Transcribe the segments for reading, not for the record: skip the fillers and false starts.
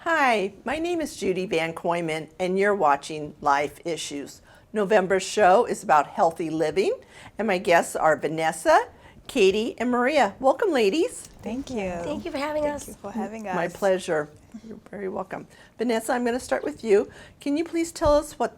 Hi, my name is Judie VanKooiman, and you're watching Life Issues. November's show is about healthy living, and my guests are Vanessa, Katie, and Maria. Welcome, ladies. Thank you. Thank you for having us. Thank you for having us. My pleasure. You're very welcome. Vanessa, I'm going to start with you. Can you please tell us what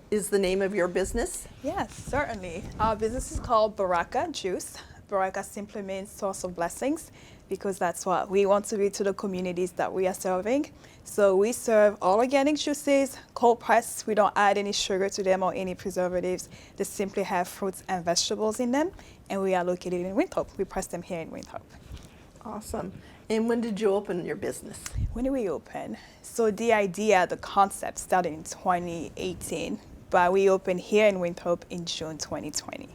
is the name of your business? Yes, certainly. Our business is called Baraka Juice. Baraka simply means source of blessings because that's what we want to be to the communities that we are serving. So we serve all organic juices, cold pressed. We don't add any sugar to them or any preservatives. They simply have fruits and vegetables in them. And we are located in Winthrop. We press them here in Winthrop. Awesome. And when did you open your business? When did we open? So the concept started in 2018, but we opened here in Winthrop in June 2020.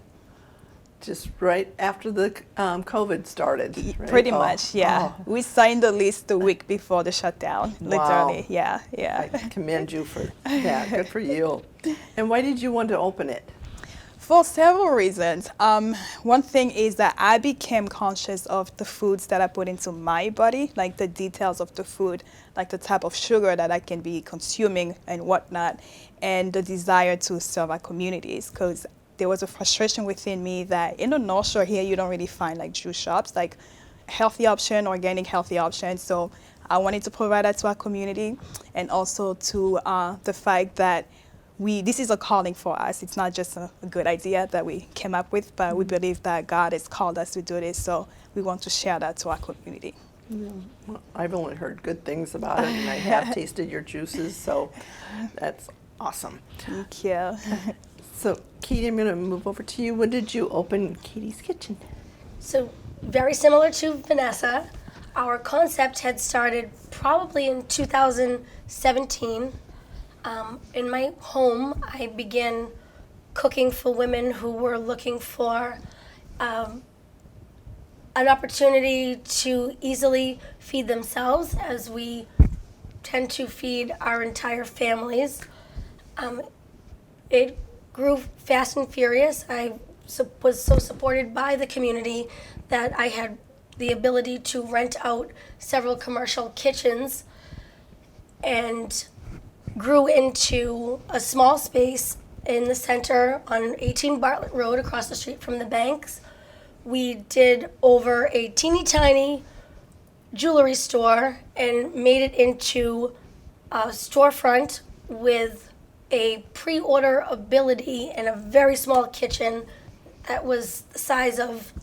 Just right after the COVID started, right? Pretty much, yeah. Oh. We signed the lease the week before the shutdown, literally. Wow. Yeah. I commend you for that. Good for you. And why did you want to open it? For several reasons. One thing is that I became conscious of the foods that I put into my body, like the details of the food, like the type of sugar that I can be consuming and whatnot, and the desire to serve our communities. Because there was a frustration within me that in the North Shore here, you don't really find like juice shops, like healthy option, organic healthy option. So I wanted to provide that to our community, and also to the fact that this is a calling for us. It's not just a good idea that we came up with, but we believe that God has called us to do this, so we want to share that to our community. Yeah. Well, I've only heard good things about it, and I have tasted your juices, so that's awesome. Thank you. So, Katie, I'm going to move over to you. When did you open Katie's Kitchen? So very similar to Vanessa, our concept had started probably in 2017. In my home, I began cooking for women who were looking for an opportunity to easily feed themselves, as we tend to feed our entire families. It grew fast and furious. I was so supported by the community that I had the ability to rent out several commercial kitchens and grew into a small space in the center on 18 Bartlett Road across the street from the banks. We did over a teeny tiny jewelry store and made it into a storefront with a pre-order ability and a very small kitchen that was the size of,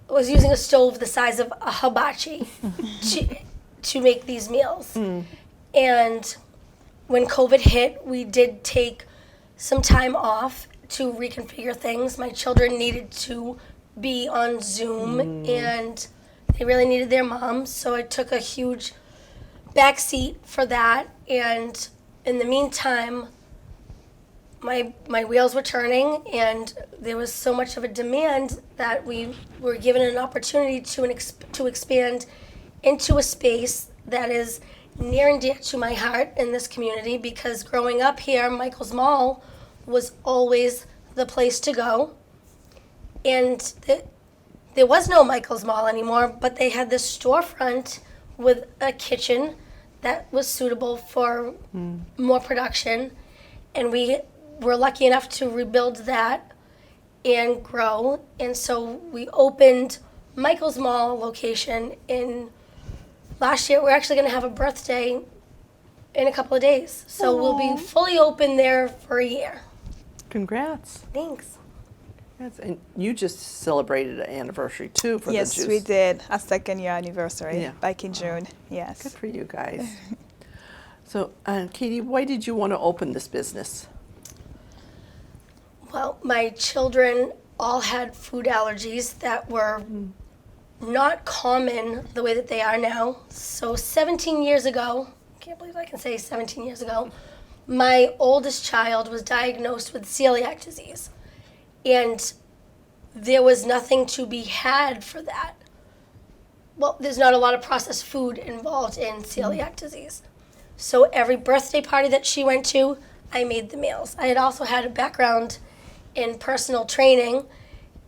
was using a stove the size of a hibachi to make these meals. And when COVID hit, we did take some time off to reconfigure things. My children needed to be on Zoom, and they really needed their mom, so I took a huge backseat for that. And in the meantime, my wheels were turning, and there was so much of a demand that we were given an opportunity to expand into a space that is near and dear to my heart in this community, because growing up here, Michael's Mall was always the place to go. And there was no Michael's Mall anymore, but they had this storefront with a kitchen that was suitable for more production. And we were lucky enough to rebuild that and grow. And so we opened Michael's Mall location in last year. We're actually going to have a birthday in a couple of days. So we'll be fully open there for a year. Congrats. Thanks. And you just celebrated an anniversary, too, for the juice. Yes, we did. Our 2nd year anniversary back in June. Yes. Good for you guys. So, Katie, why did you want to open this business? Well, my children all had food allergies that were not common the way that they are now. So 17 years ago, I can't believe I can say 17 years ago, my oldest child was diagnosed with celiac disease. And there was nothing to be had for that. Well, there's not a lot of processed food involved in celiac disease. So every birthday party that she went to, I made the meals. I had also had a background in personal training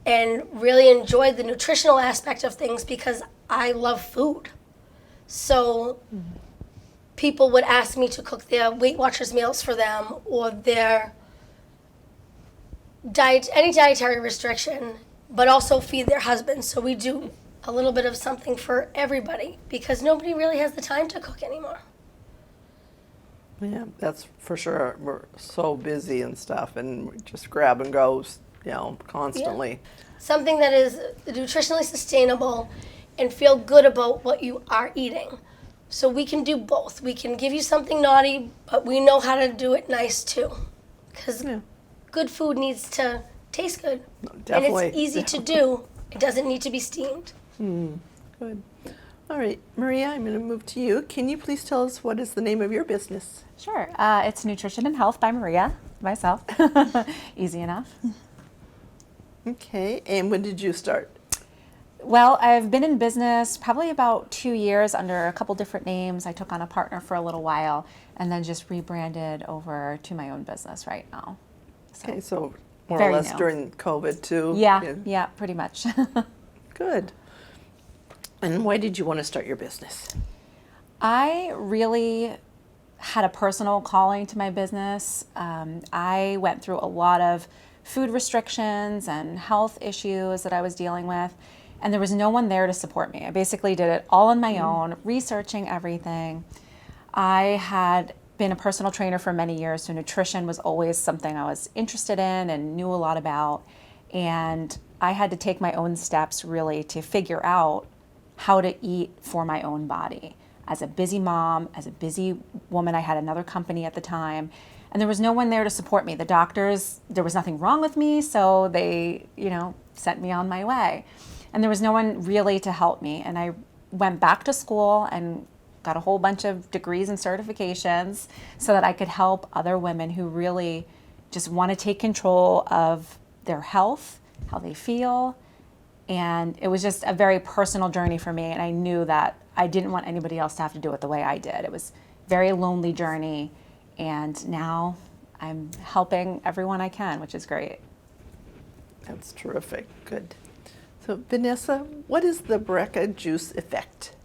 and really enjoyed the nutritional aspect of things because I love food. So people would ask me to cook their Weight Watchers meals for them or their any dietary restriction, but also feed their husbands. So we do a little bit of something for everybody because nobody really has the time to cook anymore. Yeah, that's for sure. We're so busy and stuff, and we just grab and goes, constantly. Yeah. Something that is nutritionally sustainable and feel good about what you are eating. So we can do both. We can give you something naughty, but we know how to do it nice too. Because good food needs to taste good. Definitely. And it's easy to do. It doesn't need to be steamed. Good. All right, Maria, I'm going to move to you. Can you please tell us what is the name of your business? Sure. It's Nutrition and Health by Maria, myself. Easy enough. Okay, and when did you start? Well, I've been in business probably about 2 years under a couple different names. I took on a partner for a little while and then just rebranded over to my own business right now. Okay, so more or Very less new. during COVID too? Yeah, pretty much. Good. And why did you want to start your business? I really had a personal calling to my business. I went through a lot of food restrictions and health issues that I was dealing with, and there was no one there to support me. I basically did it all on my own, researching everything. I had been a personal trainer for many years, so nutrition was always something I was interested in and knew a lot about. And I had to take my own steps really to figure out how to eat for my own body. As a busy mom, as a busy woman, I had another company at the time, and there was no one there to support me. The doctors, there was nothing wrong with me, so they, sent me on my way. And there was no one really to help me. And I went back to school and got a whole bunch of degrees and certifications so that I could help other women who really just want to take control of their health, how they feel. And it was just a very personal journey for me, and I knew that I didn't want anybody else to have to do it the way I did. It was a very lonely journey, and now I'm helping everyone I can, which is great. That's terrific. Good. So, Vanessa, what is the Baraka Juice effect?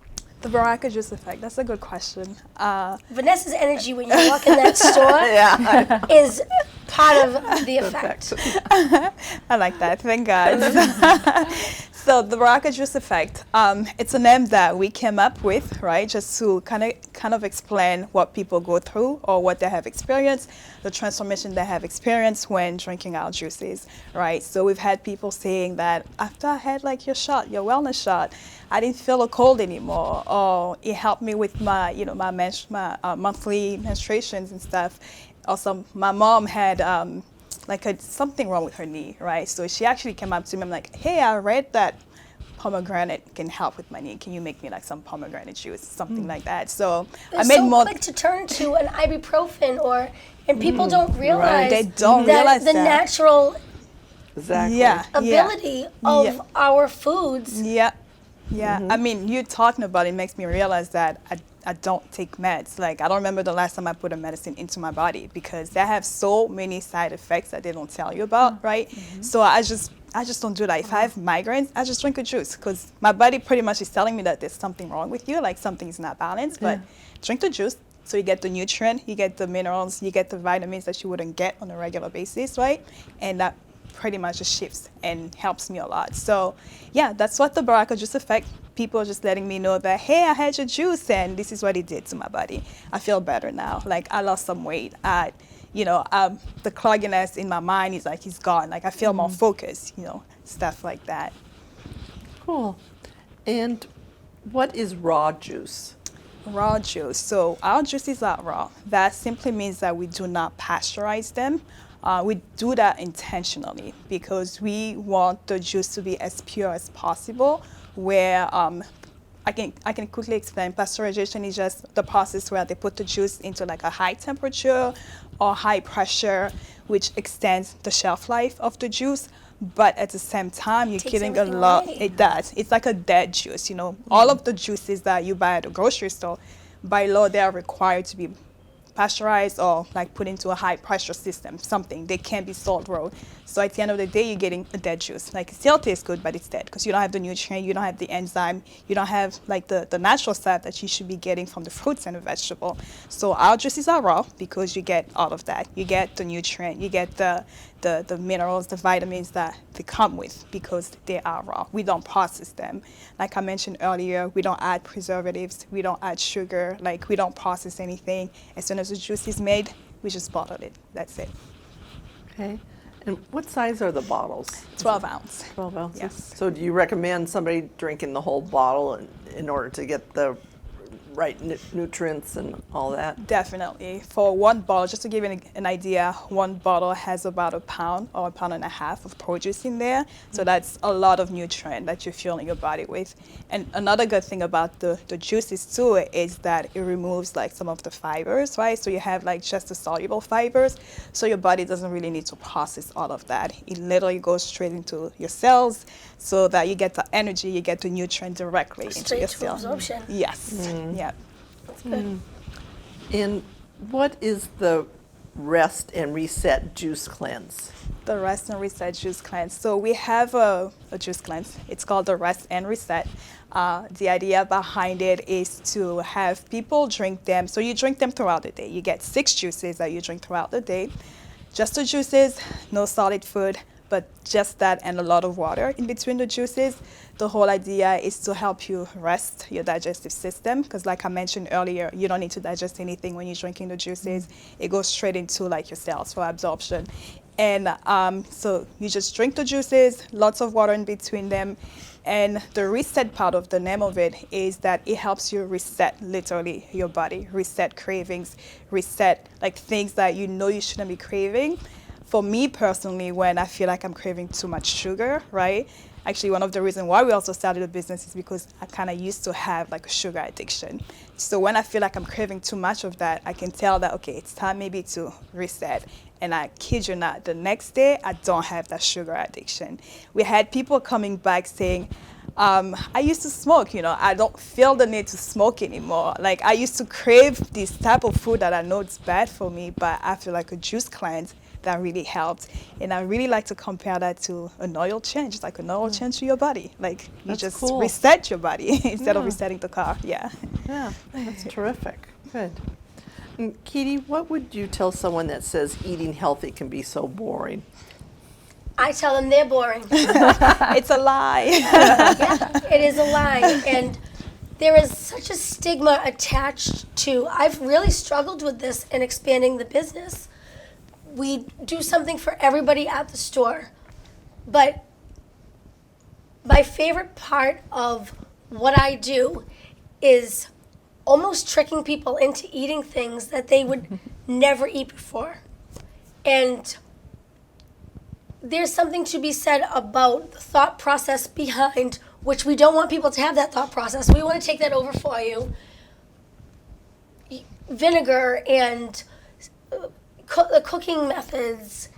The Baraka Juice effect, that's a good question. Vanessa's energy when you walk in that store is part of the effect. I like that, thank God. So the Baraka Juice effect, it's a name that we came up with, right, just to kind of explain what people go through or what they have experienced, the transformation they have experienced when drinking our juices, right? So we've had people saying that after I had like your wellness shot, I didn't feel a cold anymore, or it helped me with my, my monthly menstruations and stuff. Also, my mom had something wrong with her knee, right? So she actually came up to me and like, hey, I read that pomegranate can help with my knee. Can you make me like some pomegranate juice, something like that? So It's I made so more. quick to turn to an ibuprofen and people don't realize They don't that realize the that. natural Exactly. Yeah. ability of our foods. Yeah. I mean, you talking about it makes me realize that I don't take meds. Like, I don't remember the last time I put a medicine into my body because they have so many side effects that they don't tell you about, right? So I just don't do that. If I have migraines, I just drink a juice because my body pretty much is telling me that there's something wrong with you, like something is not balanced. But drink the juice so you get the nutrient, you get the minerals, you get the vitamins that you wouldn't get on a regular basis, right? And that pretty much just shifts and helps me a lot. So yeah, that's what the Baraka Juice effect. People are just letting me know that, hey, I had your juice and this is what it did to my body. I feel better now. Like I lost some weight. The clogginess in my mind is like, it's gone. Like I feel more focused, stuff like that. Cool. And what is raw juice? Raw juice. So our juices are raw. That simply means that we do not pasteurize them. We do that intentionally because we want the juice to be as pure as possible. Where I can quickly explain. Pasteurization is just the process where they put the juice into like a high temperature or high pressure, which extends the shelf life of the juice. But at the same time, you're Takes killing a everything lot. away. It does. It's like a dead juice. All of the juices that you buy at the grocery store, by law, they are required to be pasteurized or like put into a high pressure system, something. They can't be salt rolled. So at the end of the day, you're getting a dead juice. Like it still tastes good, but it's dead because you don't have the nutrient, you don't have the enzyme, you don't have like the natural stuff that you should be getting from the fruits and the vegetable. So our juices are raw because you get all of that. You get the nutrient, you get the minerals, the vitamins that they come with because they are raw. We don't process them. Like I mentioned earlier, we don't add preservatives, we don't add sugar, like we don't process anything. As soon as the juice is made, we just bottle it. That's it. Okay. And what size are the bottles? 12 ounce. 12 ounces. Yes. So do you recommend somebody drinking the whole bottle in order to get the right nutrients and all that? Definitely. For one bottle, just to give you an idea, one bottle has about a pound or a pound and a half of produce in there. So that's a lot of nutrient that you're fueling your body with. And another good thing about the juices too is that it removes like some of the fibers, right? So you have like just the soluble fibers. So your body doesn't really need to process all of that. It literally goes straight into your cells so that you get the energy, you get the nutrient directly into your Straight to cells. absorption. Yes. Yeah. That's good. And what is the Rest and Reset Juice Cleanse? The Rest and Reset Juice Cleanse. So we have a juice cleanse. It's called the Rest and Reset. The idea behind it is to have people drink them. So you drink them throughout the day. You get 6 juices that you drink throughout the day. Just the juices, no solid food, but just that and a lot of water in between the juices. The whole idea is to help you rest your digestive system because like I mentioned earlier, you don't need to digest anything when you're drinking the juices. It goes straight into like your cells for absorption. And so you just drink the juices, lots of water in between them. And the reset part of the name of it is that it helps you reset literally your body, reset cravings, reset like things that you know you shouldn't be craving. For me personally, when I feel like I'm craving too much sugar, right? Actually, one of the reasons why we also started a business is because I kind of used to have like a sugar addiction. So when I feel like I'm craving too much of that, I can tell that, okay, it's time maybe to reset. And I kid you not, the next day, I don't have that sugar addiction. We had people coming back saying, I used to smoke, I don't feel the need to smoke anymore. Like I used to crave this type of food that I know it's bad for me, but I feel like a juice cleanse that really helped. And I really like to compare that to an oil change. It's like an oil change to your body. Like you That's just cool. reset your body instead of resetting the car. Yeah. Yeah, that's terrific. Good. And Katie, what would you tell someone that says eating healthy can be so boring? I tell them they're boring. It's a lie. Yeah, it is a lie. And there is such a stigma attached to, I've really struggled with this in expanding the business. We do something for everybody at the store. But my favorite part of what I do is almost tricking people into eating things that they would never eat before. And there's something to be said about the thought process behind, which we don't want people to have that thought process. We want to take that over for you. Vinegar and the cooking methods,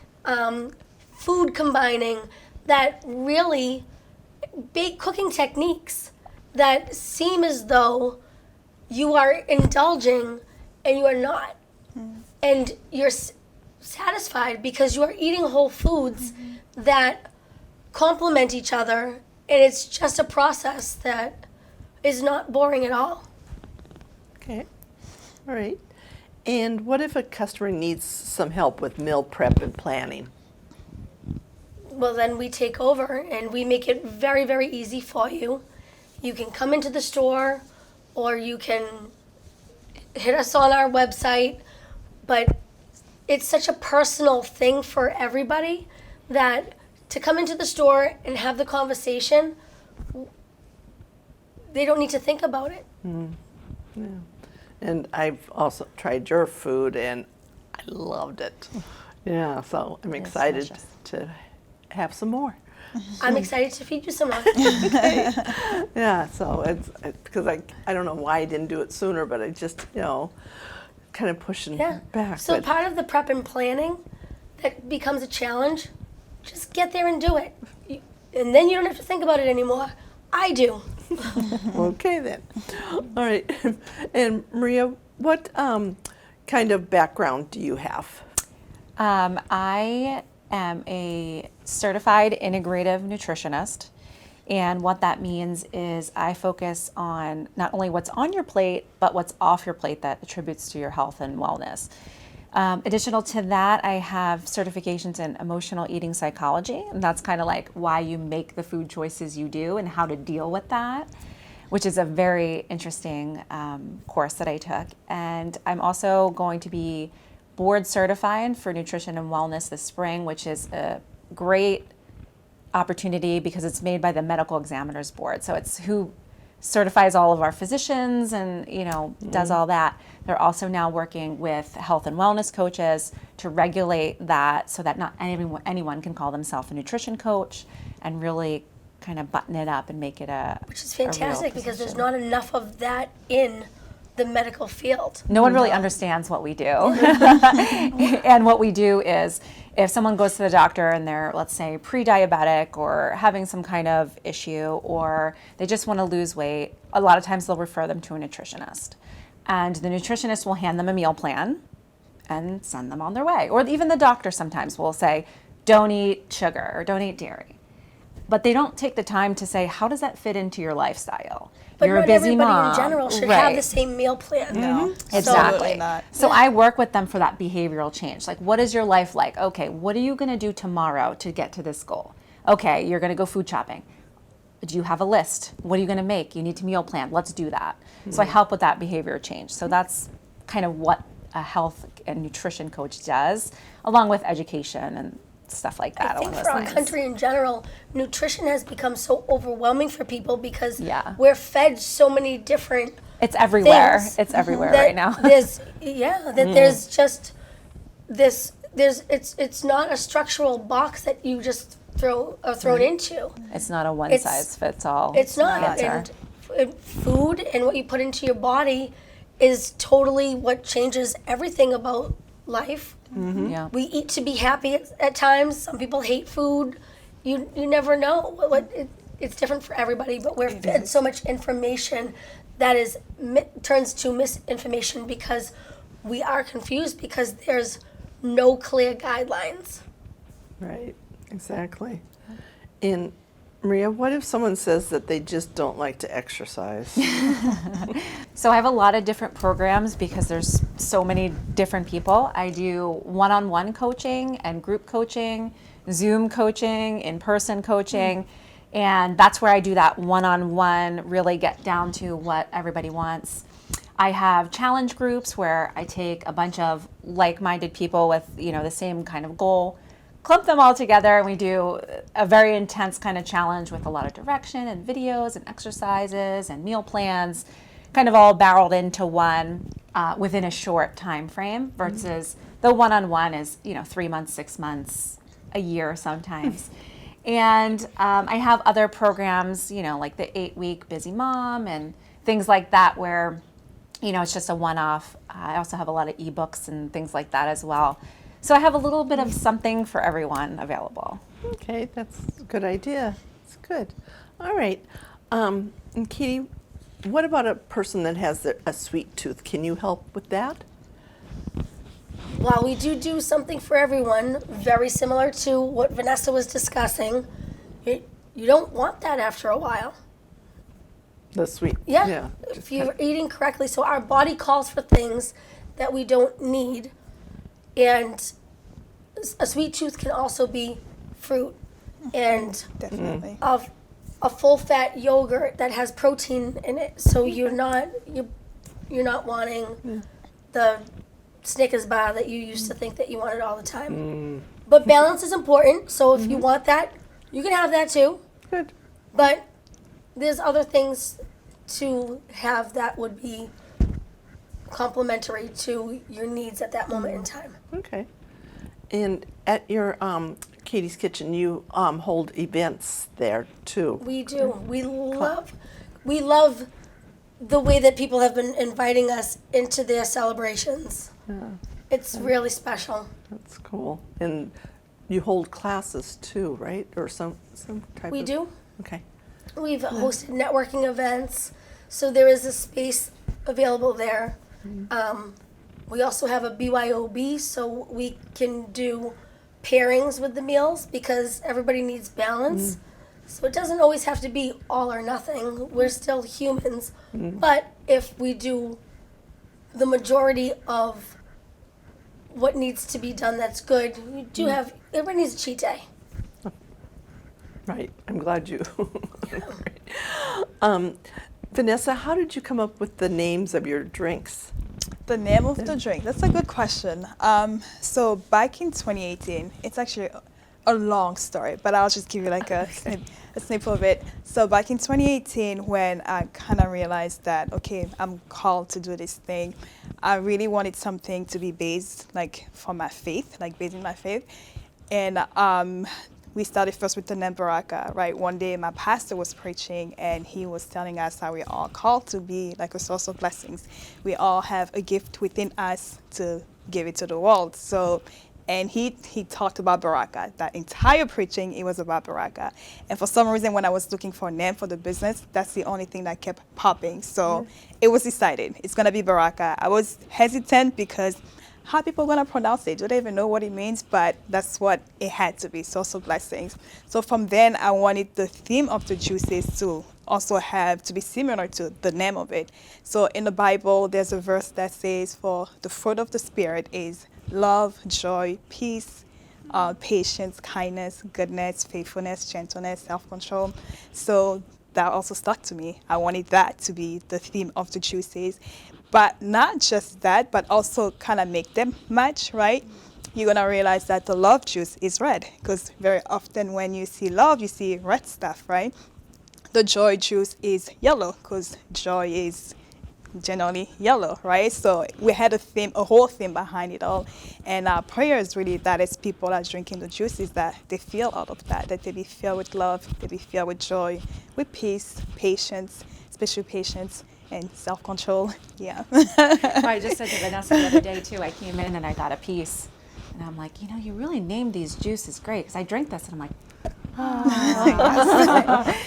food combining, that really big cooking techniques that seem as though you are indulging and you are not. And you're satisfied because you are eating whole foods that complement each other, and it's just a process that is not boring at all. Okay. All right. And what if a customer needs some help with meal prep and planning? Well, then we take over and we make it very, very easy for you. You can come into the store or you can hit us on our website, but it's such a personal thing for everybody that to come into the store and have the conversation, they don't need to think about it. Yeah. And I've also tried your food and I loved it. Yeah, so I'm excited delicious. to have some more. I'm excited to feed you some more. Yeah, so it's because I don't know why I didn't do it sooner, but I just, kind of pushing back. So but part of the prep and planning that becomes a challenge, just get there and do it. And then you don't have to think about it anymore. I do. Okay then. All right. And Maria, what kind of background do you have? I am a certified integrative nutritionist. And what that means is I focus on not only what's on your plate, but what's off your plate that attributes to your health and wellness. Additional to that, I have certifications in emotional eating psychology, and that's kind of like why you make the food choices you do and how to deal with that, which is a very interesting course that I took. And I'm also going to be board certified for nutrition and wellness this spring, which is a great opportunity because it's made by the medical examiners board. So it's who certifies all of our physicians and does all that. They're also now working with health and wellness coaches to regulate that so that not anyone can call themselves a nutrition coach, and really kind of button it up and make it which is fantastic because there's not enough of that in the medical field. No one really understands what we do. And what we do is, if someone goes to the doctor and they're, let's say, pre-diabetic or having some kind of issue, or they just want to lose weight, a lot of times they'll refer them to a nutritionist. And the nutritionist will hand them a meal plan and send them on their way. Or even the doctor sometimes will say, don't eat sugar or don't eat dairy. But they don't take the time to say, how does that fit into your lifestyle? But You're not a busy everybody mom. in general should Right. have the same meal plan. No, Exactly. absolutely not. So I work with them for that behavioral change. Like, what is your life like? Okay, what are you going to do tomorrow to get to this goal? Okay, you're going to go food shopping. Do you have a list? What are you going to make? You need to meal plan. Let's do that. So I help with that behavior change. So that's kind of what a health and nutrition coach does, along with education and stuff like that. I think along those for our lines. country in general, nutrition has become so overwhelming for people because Yeah. we're fed so many different It's everywhere. things It's everywhere that right now. there's there's just this it's not a structural box that you just are thrown into. It's not a one size fits all. It's not. answer. And food and what you put into your body is totally what changes everything about life. Yeah. We eat to be happy at times. Some people hate food. You never know. It's different for everybody, but we're fed so much information that turns to misinformation because we are confused because there's no clear guidelines. Right, exactly. And Maria, what if someone says that they just don't like to exercise? So I have a lot of different programs because there's so many different people. I do one-on-one coaching and group coaching, Zoom coaching, in-person coaching, and that's where I do that one-on-one, really get down to what everybody wants. I have challenge groups where I take a bunch of like-minded people with, the same kind of goal, clump them all together, and we do a very intense kind of challenge with a lot of direction and videos and exercises and meal plans, kind of all barreled into one within a short time frame versus the one-on-one is 3 months, 6 months, a year sometimes. And I have other programs, like the 8-week Busy Mom and things like that where it's just a one-off. I also have a lot of ebooks and things like that as well. So I have a little bit of something for everyone available. Okay, that's a good idea. It's good. All right. And Katie, what about a person that has a sweet tooth? Can you help with that? While we do something for everyone, very similar to what Vanessa was discussing, you don't want that after a while. The sweet. Yeah. If you're eating correctly, so our body calls for things that we don't need. And a sweet tooth can also be fruit and Definitely. a full fat yogurt that has protein in it. So you're not wanting the Snickers bar that you used to think that you wanted all the time. But balance is important. So if you want that, you can have that too. Good. But there's other things to have that would be complementary to your needs at that moment in time. Okay. And at your Katie's Kitchen, you hold events there too. We do. We love the way that people have been inviting us into their celebrations. Yeah, It's really special. that's cool. And you hold classes too, right? Or some type We of... do. Okay. We've hosted networking events, so there is a space available there We also have a BYOB, so we can do pairings with the meals because everybody needs balance. So it doesn't always have to be all or nothing. We're still humans. But if we do the majority of what needs to be done that's good, we do have, everybody needs a cheat day. Right. I'm glad you. Vanessa, how did you come up with the names of your drinks? The name of the drink, that's a good question. So back in 2018, it's actually a long story, but I'll just give you like a snip of it. So back in 2018, when I kind of realized that, okay, I'm called to do this thing, I really wanted something to be based like for my faith, like based in my faith. And we started first with the name Baraka, right? One day my pastor was preaching and he was telling us how we're all called to be like a source of blessings. We all have a gift within us to give it to the world. So, and he talked about Baraka. That entire preaching, it was about Baraka. And for some reason, when I was looking for a name for the business, that's the only thing that kept popping. So it was decided, it's gonna be Baraka. I was hesitant because how are people gonna pronounce it? Do they even know what it means? But that's what it had to be, source of blessings. So from then, I wanted the theme of the juices to also have to be similar to the name of it. So in the Bible, there's a verse that says, for the fruit of the Spirit is love, joy, peace, patience, kindness, goodness, faithfulness, gentleness, self-control. So that also stuck to me. I wanted that to be the theme of the juices. But not just that, but also kind of make them match, right? You're going to realize that the love juice is red, because very often when you see love, you see red stuff, right? The joy juice is yellow, because joy is generally yellow, right? So we had a whole theme behind it all. And our prayer is really that as people are drinking the juices, that they feel all of that they be filled with love, they be filled with joy, with peace, patience, especially patience, and self-control. Yeah. I just said to Vanessa the other day too, I came in and I got a piece and I'm like, you really named these juices great, because I drink this and I'm like,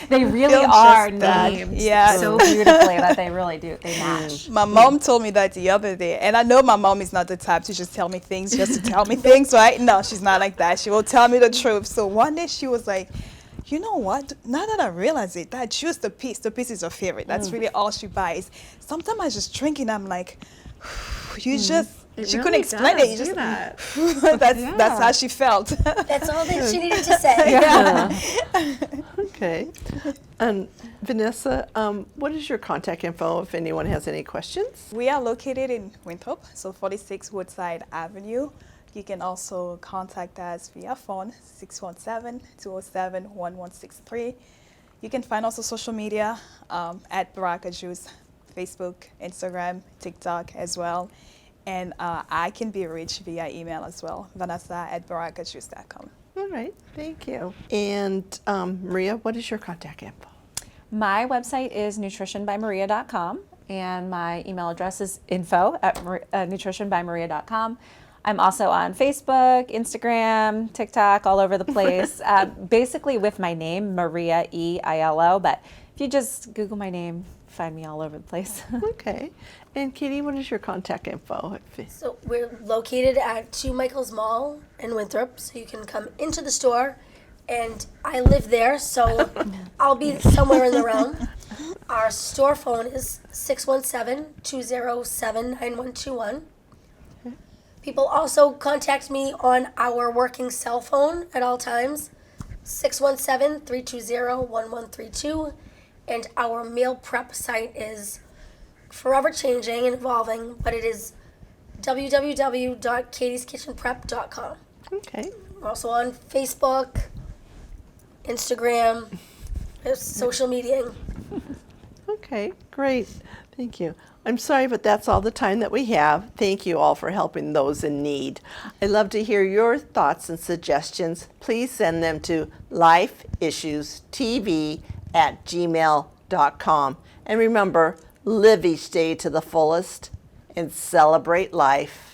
they really Feel are just that. named Yeah. so beautifully that they really do, they match. My mom told me that the other day, and I know my mom is not the type to just tell me things just to tell me things, right? No, she's not like that. She will tell me the truth. So one day she was like, you know what? Now that I realize it, that juice, the piece is her favorite. That's really all she buys. Sometimes I just drink it, I'm like, she couldn't explain it. You just that. that's how she felt. That's all that she needed to say. Okay. And Vanessa, what is your contact info if anyone has any questions? We are located in Winthrop, so 46 Woodside Avenue. You can also contact us via phone, 617-207-1163. You can find us on social media at Baraka Juice, Facebook, Instagram, TikTok as well. And I can be reached via email as well, vanessa@barakajuice.com. All right, thank you. And Maria, what is your contact info? My website is nutritionbymaria.com and my email address is info@nutritionbymaria.com. I'm also on Facebook, Instagram, TikTok, all over the place. Basically with my name, Maria E-I-L-O, but if you just Google my name, find me all over the place. Okay. And Katie, what is your contact info? So we're located at 2 Michael's Mall in Winthrop, so you can come into the store, and I live there, so I'll be somewhere in the realm. Our store phone is 617-207-9121. People also contact me on our working cell phone at all times, 617-320-1132, and our meal prep site is forever changing and evolving, but it is www.katieskitchenprep.com. Okay. We're also on Facebook, Instagram, social media. Okay, great. Thank you. I'm sorry, but that's all the time that we have. Thank you all for helping those in need. I'd love to hear your thoughts and suggestions. Please send them to lifeissuestv@gmail.com. And remember, live each day to the fullest and celebrate life.